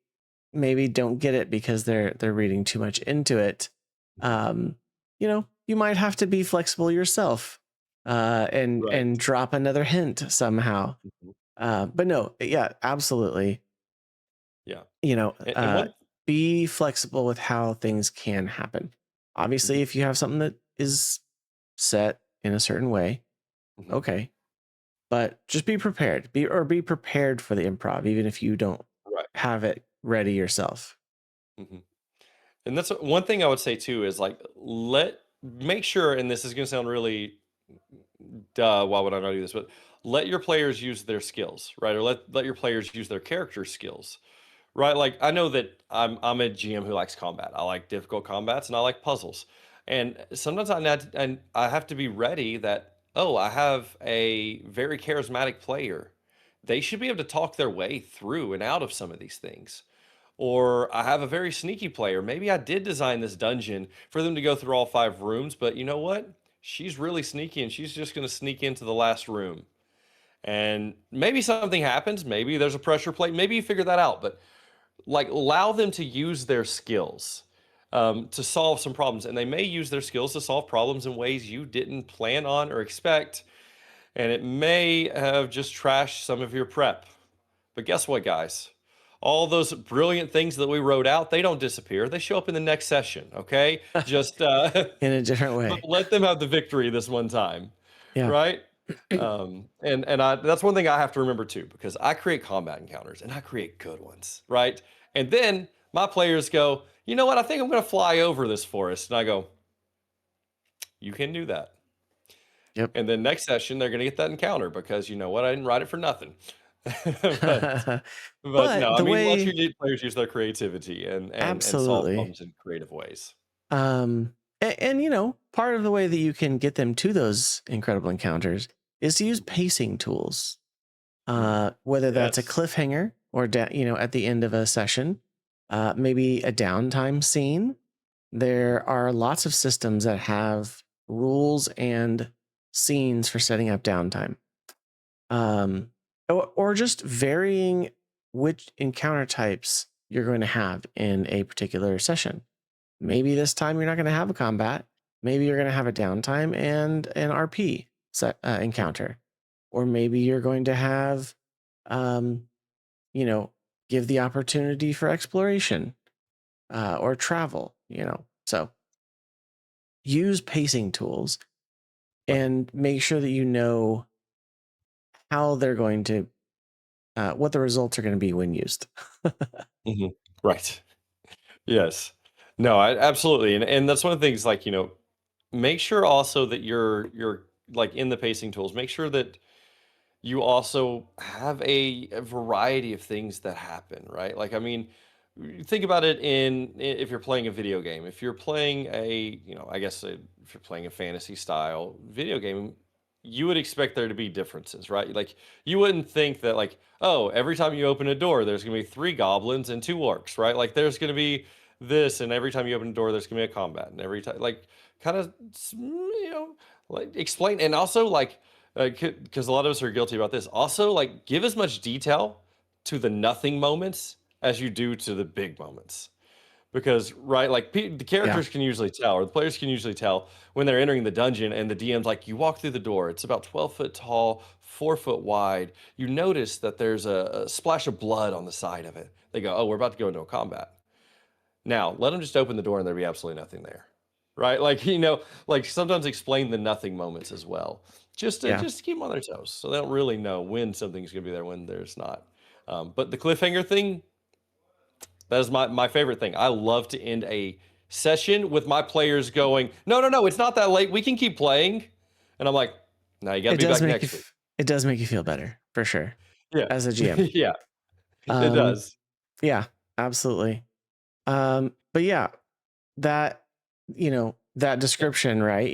maybe don't get it because they're reading too much into it. Mhm. um you might have to be flexible yourself, Right. and drop another hint somehow. Mhm. But no, yeah, absolutely. Yeah. you know And uh one be flexible with how things can happen. Obviously, Mhm. if you have something that is set in a certain way, Mhm. okay, but just be prepared, be prepared for the improv, even if you don't Right. have it ready yourself. Mhm. And that's one thing I would say too is like make sure, and this is going to sound really duh, why would I not do this? But let your players use their skills, right? Or let your players use their character skills, right? Like I know that I'm a GM who likes combat. I like difficult combats and I like puzzles. And sometimes I have to be ready that I have a very charismatic player. They should be able to talk their way through and out of some of these things. Or I have a very sneaky player. Maybe I did design this dungeon for them to go through all 5 rooms, but you know what? She's really sneaky and she's just going to sneak into the last room. And maybe something happens. Maybe there's a pressure plate. Maybe you figure that out. But like, allow them to use their skills to solve some problems. And they may use their skills to solve problems in ways you didn't plan on or expect. And it may have just trashed some of your prep. But guess what, guys? All those brilliant things that we wrote out, they don't disappear. They show up in the next session, okay? Just In a different but way. let them have the victory this one time, Yeah. right? And that's one thing I have to remember too, because I create combat encounters and I create good ones, right? And then my players go, you know what? I think I'm going to fly over this forest, and I go, you can do that. Yep. And then next session, they're going to get that encounter because you know what? I didn't write it for nothing. but But But no, I the mean, let your way, players use their creativity and solve absolutely. problems in creative ways. And part of the way that you can get them to those incredible encounters is to use Mhm. pacing tools. Mm. Whether that's a Yes. cliffhanger or at the end of a session, maybe a downtime scene. Mhm. There are lots of systems that have rules and scenes for setting up downtime. Or just varying which encounter types you're going to have in a particular session. Maybe this time you're not going to have a combat. Maybe you're going to have a downtime and an RP encounter. Or maybe you're going to have, um, you know, give the opportunity for exploration, or travel. So use pacing tools Right. and make sure that you know how they're going to, what the results are going to be when used. Mhm. Right. Yes. No, I absolutely, and that's one of the things, like, make sure also that you're, like, in the pacing tools, make sure that you also have a variety of things that happen, right? Like, I mean, think about it if you're playing a video game. If you're playing I guess if you're playing a fantasy style video game, you would expect there to be differences, right? Like, you wouldn't think that, like, oh, every time you open a door, there's going to be 3 goblins and 2 orcs, right? Like, there's going to be this, and every time you open a door, there's going to be a combat, and every time, like, kind of, like, explain, and also, like, because a lot of us are guilty about this. Also, like, give as much detail to the nothing moments as you do to the big moments. Because, right, like, the Yeah. characters can usually tell, or the players can usually tell when they're entering the dungeon, and the DM's like, you walk through the door, it's about 12 foot tall, 4 foot wide. You notice that there's a splash of blood on the side of it. They go, oh, we're about to go into a combat. Now, let them just open the door and there'll be absolutely nothing there. Right? Like, like, sometimes explain the nothing moments as well. Yeah. Just to keep them on their toes. So they don't really know when something's gonna be there, when there's not. But the cliffhanger thing, that is my favorite thing. I love to end a session with my players going, no, no, no, it's not that late. We can keep playing. And I'm like, no, you gotta It be does back make you, next week. it does make you feel better for sure Yeah. as a GM. Yeah, it Um, does. yeah, absolutely. But yeah, that, that Yeah. description, right?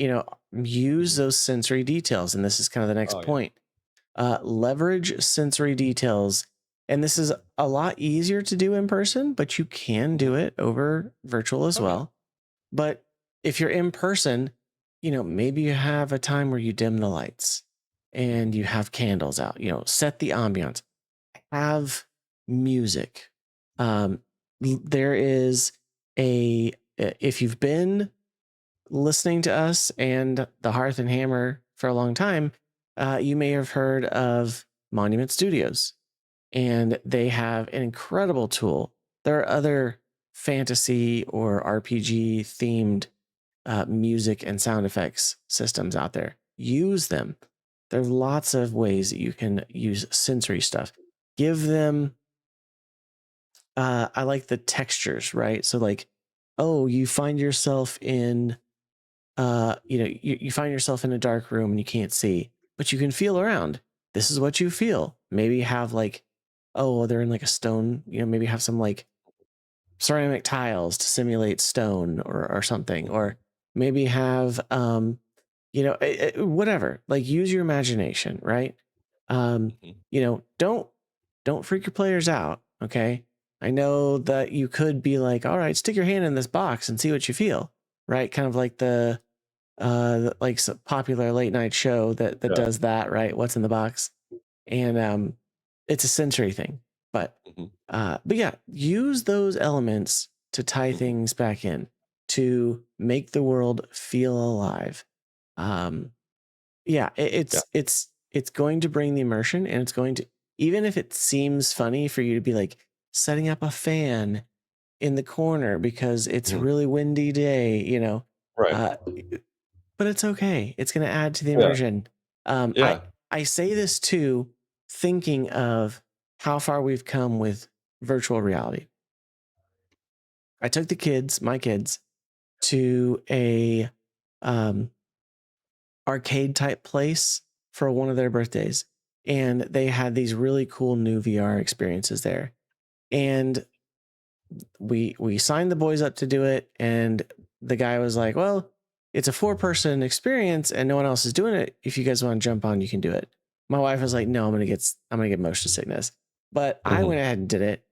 Use Mhm. those sensory details. And this is kind of the next Oh yeah. point. Leverage sensory details. And this is a lot easier to do in person, but you can Mhm. do it over virtual as Oh yeah. well. But if you're in person, maybe you have a time where you dim the lights and you have candles out, set the ambiance, have music. Um, there is if you've been listening to us and the Hearth and Hammer for a long time, you may have heard of Monument Studios, and they have an incredible tool. There are other fantasy or RPG themed music and sound effects systems out there. Use them. There's lots of ways that you can use sensory stuff. Give them, I like the textures, right? So, like, oh, you find yourself in, you find yourself in a dark room and you can't see, but you can feel around. This is what you feel. Maybe have like, oh, they're in like a stone, maybe have some like ceramic tiles to simulate stone or something, or maybe have whatever, like use your imagination, right? Mhm. Don't freak your players out, okay? I know that you could be like, all right, stick your hand in this box and see what you feel, right? Kind of like the like some popular late night show that Yeah. does that, right? What's in the box? And it's a sensory thing. But Mhm. but yeah, use those elements to tie Mhm. things back in to make the world feel alive. Um, yeah, Yeah. it's going to bring the immersion, and it's going to, even if it seems funny for you to be like setting up a fan in the corner because it's a Mhm. really windy day, Right. uh, but it's okay. It's going to add to the Yeah. immersion. Um, I Yeah. I say this too, thinking of how far we've come with virtual reality. I took my kids, to a um, arcade type place for one of their birthdays, and they had these really cool new VR experiences there. And we signed the boys up to do it, and the guy was like, well, it's a 4-person experience and no one else is doing it. If you guys want to jump on, you can do it. My wife was like, no, I'm gonna get motion sickness. But I Mhm. went ahead and did it,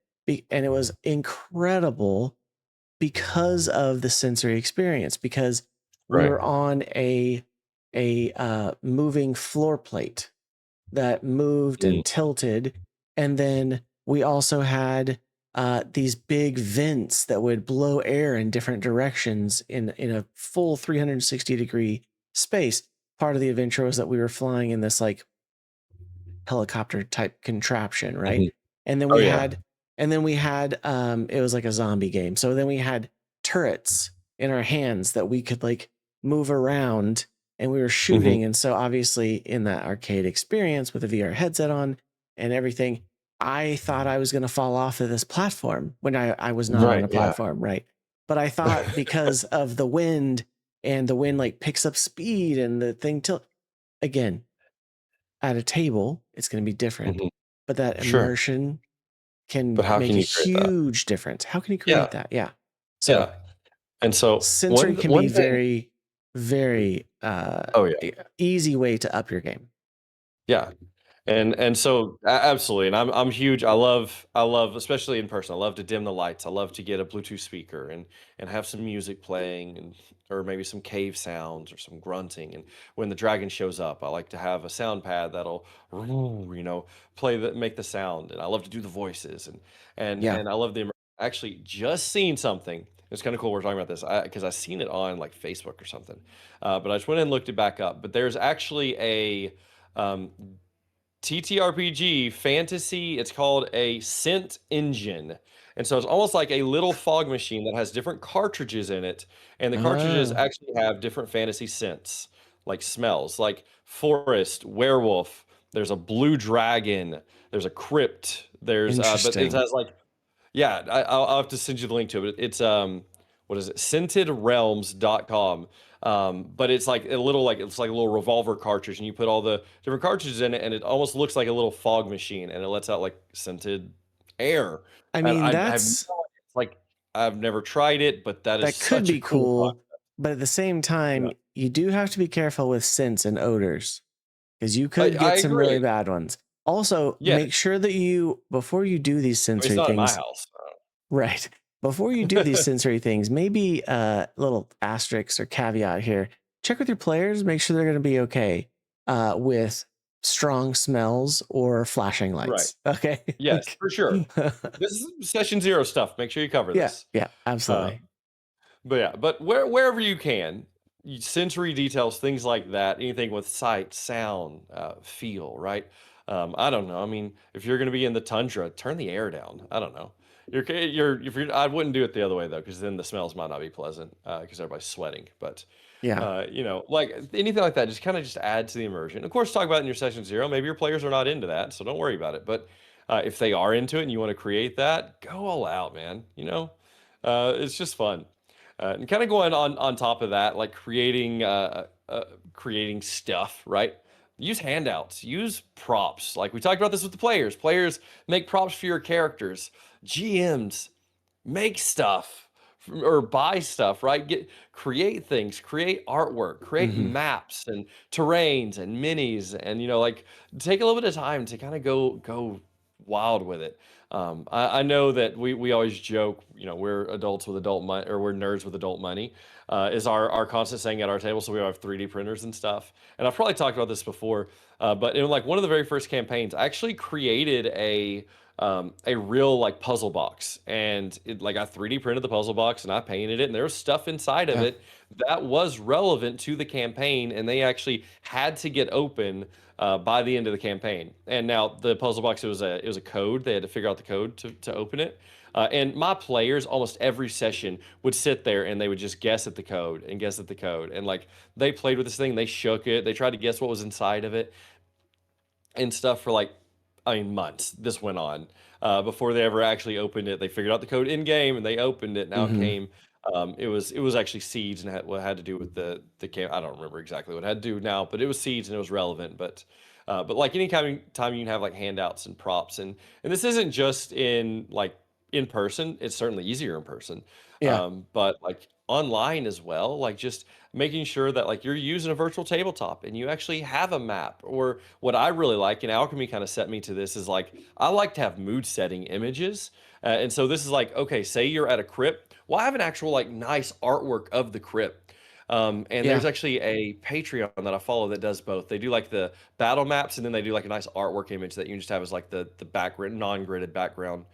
and it was incredible because of the sensory experience, because we Right. were on a moving floor plate that moved Mm. and tilted. And then we also had these big vents that would blow air in different directions in a full 360-degree space. Part of the adventure was that we were flying in this like helicopter type contraption, right? Mhm. And then Oh, we yeah. had it was like a zombie game. So then we had turrets in our hands that we could like move around, and we were Mhm. shooting. And so obviously in that arcade experience with a VR headset on and everything, I thought I was going to fall off of this platform when I was not on Right, a yeah. platform, right? But I thought because of the wind, and the wind like picks up speed and the thing tilt again, at a table, it's going to be different, Mhm. but that Sure. immersion But can how make can a you create that? huge difference. How can you Yeah. create that? Yeah. So Yeah. And so sensory can be one thing. very, very Oh, yeah. easy way to up your game. Yeah. And so absolutely, and I'm huge. I love, especially in person. I love to dim the lights. I love to get a Bluetooth speaker and have some music playing, and or maybe some cave sounds or some grunting. And when the dragon shows up, I like to have a sound pad that'll play the make the sound. And I love to do the voices, and Yeah. and I love the actually just seen something. It's kind of cool we're talking about this because I seen it on like Facebook or something, but I just went and looked it back up. But there's actually a um, TTRPG fantasy. It's called a scent engine. And so it's almost like a little fog machine that has different cartridges in it. And the cartridges Oh, actually have different fantasy scents, like smells, like forest, werewolf. There's a blue dragon. There's a crypt. But it interesting. has like, yeah, I'll have to send you the link to it. It's what is it? Scentedrealms.com. But it's like a little like it's like a little revolver cartridge, and you put all the different cartridges in it, and it almost looks like a little fog machine, and it lets out like scented air. I And mean, I have no idea. It's like I've never tried it, but that is that could such a be cool cool, concept. but at the same time, Yeah, you do have to be careful with scents and odors, because you I, could I get some really agree. bad ones. Also, Yeah, make sure that before you do these I mean, it's sensory not at my things, house. right? Before you do these sensory things, maybe a little asterisk or caveat here. check with your players, make sure they're going to be okay with strong smells or flashing Right. lights. Okay. Yes, Like, for sure. This is session 0 stuff. Make sure you cover yeah, this. yeah, absolutely. Um, but yeah, but wherever you can, sensory details, things like that, anything with sight, sound, feel, right? I don't know. I mean, if you're going to be in the tundra, turn the air down. I don't know. If you're, I wouldn't do it the other way though, because then the smells might not be pleasant because everybody's sweating. But Yeah. like anything like that, just kind of just add to the immersion. Of course, talk about it in your session 0. Maybe your players are not into that, so don't worry about it. But if they are into it and you want to create that, go all out, man. It's just fun. And kind of going on top of that, like creating stuff, right? Use handouts, use props. Like we talked about this with the players. Players make props for your characters. GMs make stuff or buy stuff, right? Create things, create artwork, create Hmm. maps and terrains and minis, and like take a little bit of time to kind of go wild with it. I know that we always joke, we're adults with adult money, or we're nerds with adult money, is our constant saying at our table. So we have 3D printers and stuff. And I've probably talked about this before, but in like one of the very first campaigns, I actually created a real like puzzle box, and like I 3D printed the puzzle box and I painted it, and there was stuff inside of Yeah. it that was relevant to the campaign, and they actually had to get open by the end of the campaign. And now the puzzle box, it was a code. They had to figure out the code to open it. And my players, almost every session, would sit there and they would just guess at the code and guess at the code. And like they played with this thing, they shook it, they tried to guess what was inside of it and stuff for like, I mean, months. This went on before they ever actually opened it. They figured out the code in game and they opened it. Now it Hmm. came. It was actually seeds and what had to do with the camp. I don't remember exactly what it had to do now, but it was seeds and it was relevant. But like any time you can have like handouts and props, and this isn't just in like in person. It's certainly easier in person, Yeah. but like online as well. Like just making sure that like you're using a virtual tabletop and you actually have a map. Or what I really like, and alchemy kind of set me to this, is like I like to have mood setting images. And so this is like, okay, say you're at a crypt. Well, I have an actual like nice artwork of the crypt. And Yeah. there's actually a Patreon that I follow that does both. They do like the battle maps, and then they do like a nice artwork image that you can just have as like the background, non-gridded background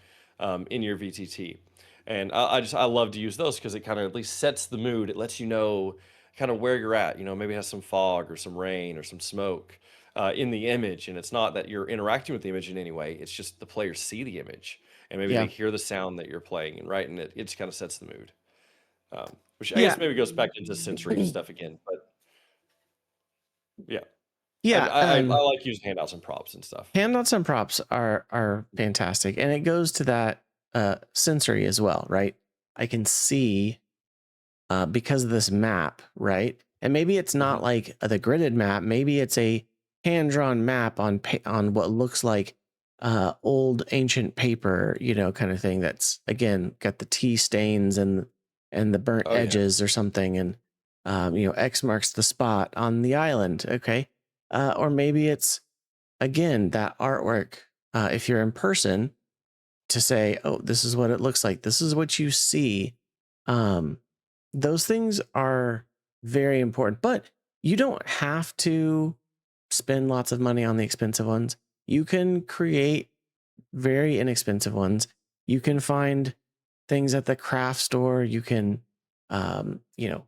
in your VTT. And I love to use those because it kind of at least sets the mood. It lets you know kind of where you're at. Maybe it has some fog or some rain or some smoke in the image, and it's not that you're interacting with the image in any way. It's just the players see the image, and maybe they Yeah. hear the sound that you're playing, and right, and it just kind of sets the mood. Which I Yeah. guess maybe goes back into sensory stuff again, but yeah, I, Yeah. I I like using handouts and props and stuff. Handouts and props are fantastic, and it goes to that sensory as well, right? I can see because of this map, right? And maybe it's Hmm. not like the gridded map. Maybe it's a hand drawn map on what looks like old ancient paper, kind of thing. That's again got the tea stains and the burnt Oh yeah, edges or something, and X marks the spot on the island. Okay, or maybe it's again that artwork. If you're in person, to say, oh, this is what it looks like. This is what you see. Um, those things are very important, but you don't have to spend lots of money on the expensive ones. You can create very inexpensive ones. You can find things at the craft store. You can, um, you know,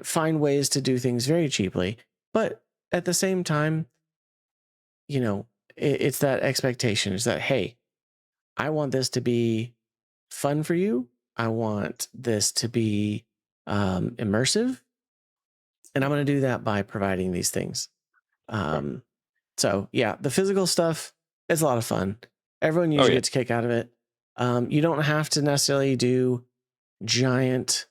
find ways to do things very cheaply. But at the same time, it's that expectation. It's that, hey, I want this to be fun for you. I want this to be immersive. And I'm going to do that by providing these things. right. Um, so, yeah, the physical stuff is a lot of fun. Everyone Oh usually yeah, gets a kick out of it. You don't have to necessarily do giant,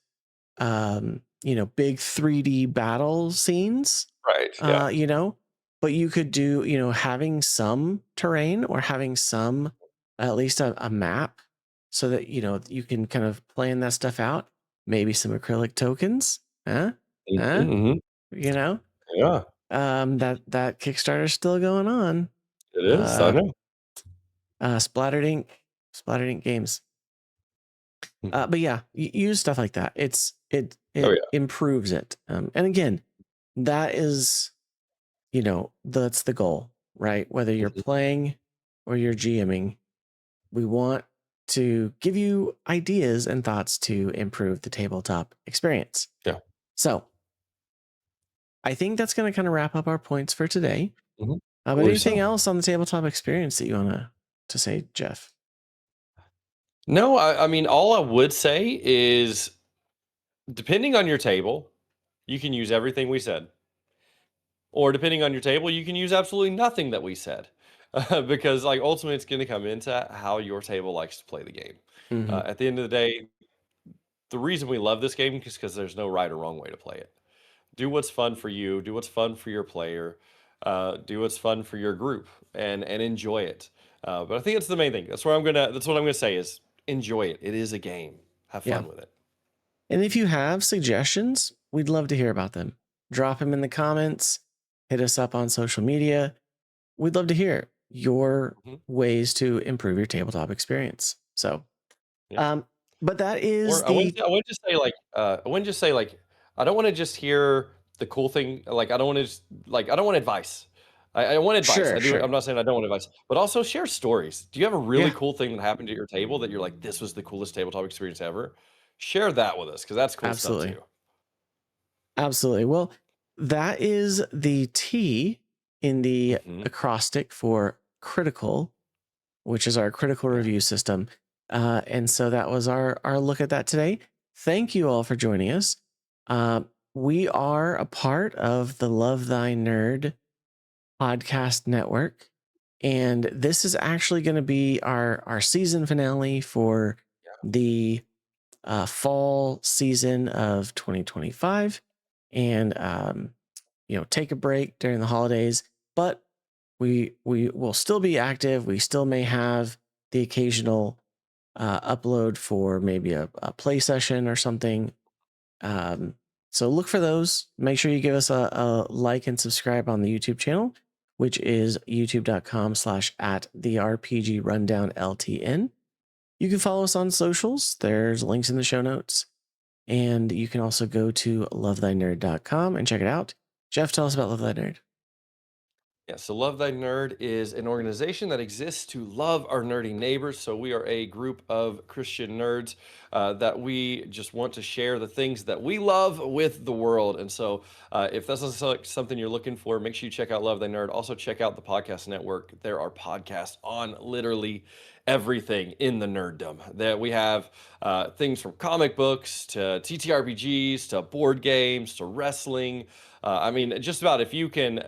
big 3D battle scenes, right. Yeah. you know, but you could do, having some terrain or having some, at least a map so that, you can kind of plan that stuff out. Maybe some acrylic tokens, huh? Huh? Hmm. You know, Yeah, that Kickstarter's still going on. it is. I Uh, know. Splattered Ink Games. Mm. But yeah, use stuff like that. It Oh it yeah. improves it. And again, that is, that's the goal, right? Whether you're Mhm. playing or you're GMing, we want to give you ideas and thoughts to improve the tabletop experience. Yeah. So I think that's going to kind of wrap up our points for today. Mhm. I But believe anything so. else on the tabletop experience that you want to say, Jeff? No, I mean, all I would say is depending on your table, you can use everything we said. Or depending on your table, you can use absolutely nothing that we said. Because like ultimately it's going to come into how your table likes to play the game. Hmm. At the end of the day, the reason we love this game is because there's no right or wrong way to play it. Do what's fun for you, do what's fun for your player, do what's fun for your group, and enjoy it. But I think that's the main thing. That's what I'm gonna say is enjoy it. It is a game. Have Yeah. fun with it. And if you have suggestions, we'd love to hear about them. Drop them in the comments, hit us up on social media. We'd love to hear your Mhm. ways to improve your tabletop experience. So, Yeah. um, but that is Or the I wouldn't just say like I wouldn't just say like I don't want to just hear the cool thing. Like I don't want to just like I don't want advice. I want advice. sure, I do. sure. I'm not saying I don't want advice, but also share stories. Do you have a really Yeah, cool thing that happened at your table that you're like, this was the coolest tabletop experience ever? Share that with us because that's cool stuff absolutely. too. Absolutely. Well, that is the T in the Hmm. acrostic for critical, which is our critical Yeah. review system. And so that was our look at that today. Thank you all for joining us. Uh, we are a part of the Love Thy Nerd podcast network, and this is actually going to be our season finale for the fall season of 2025, and take a break during the holidays, but we will still be active. We still may have the occasional upload for maybe a play session or something. Um, so look for those. Make sure you give us a like and subscribe on the YouTube channel, which is youtube.com/ at the RPG Rundown LTN. You can follow us on socials. There's links in the show notes. And you can also go to lovethynerd.com and check it out. Jeff, tell us about Love Thy Nerd. Yeah, so Love Thy Nerd is an organization that exists to love our nerdy neighbors. So we are a group of Christian nerds that we just want to share the things that we love with the world. And so if that's something you're looking for, make sure you check out Love Thy Nerd. Also check out the podcast network. There are podcasts on literally everything in the nerddom. That we have things from comic books to TTRPGs to board games to wrestling. I mean, just about if you can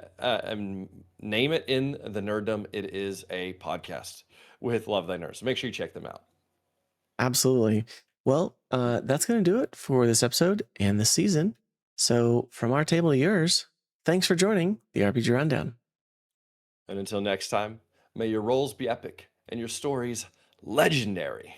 name it in the nerddom, it is a podcast with Love Thy Nerds. So make sure you check them out. Absolutely. Well, that's going to do it for this episode and this season. So, from our table to yours, thanks for joining the RPG Rundown. And until next time, may your roles be epic and your stories legendary.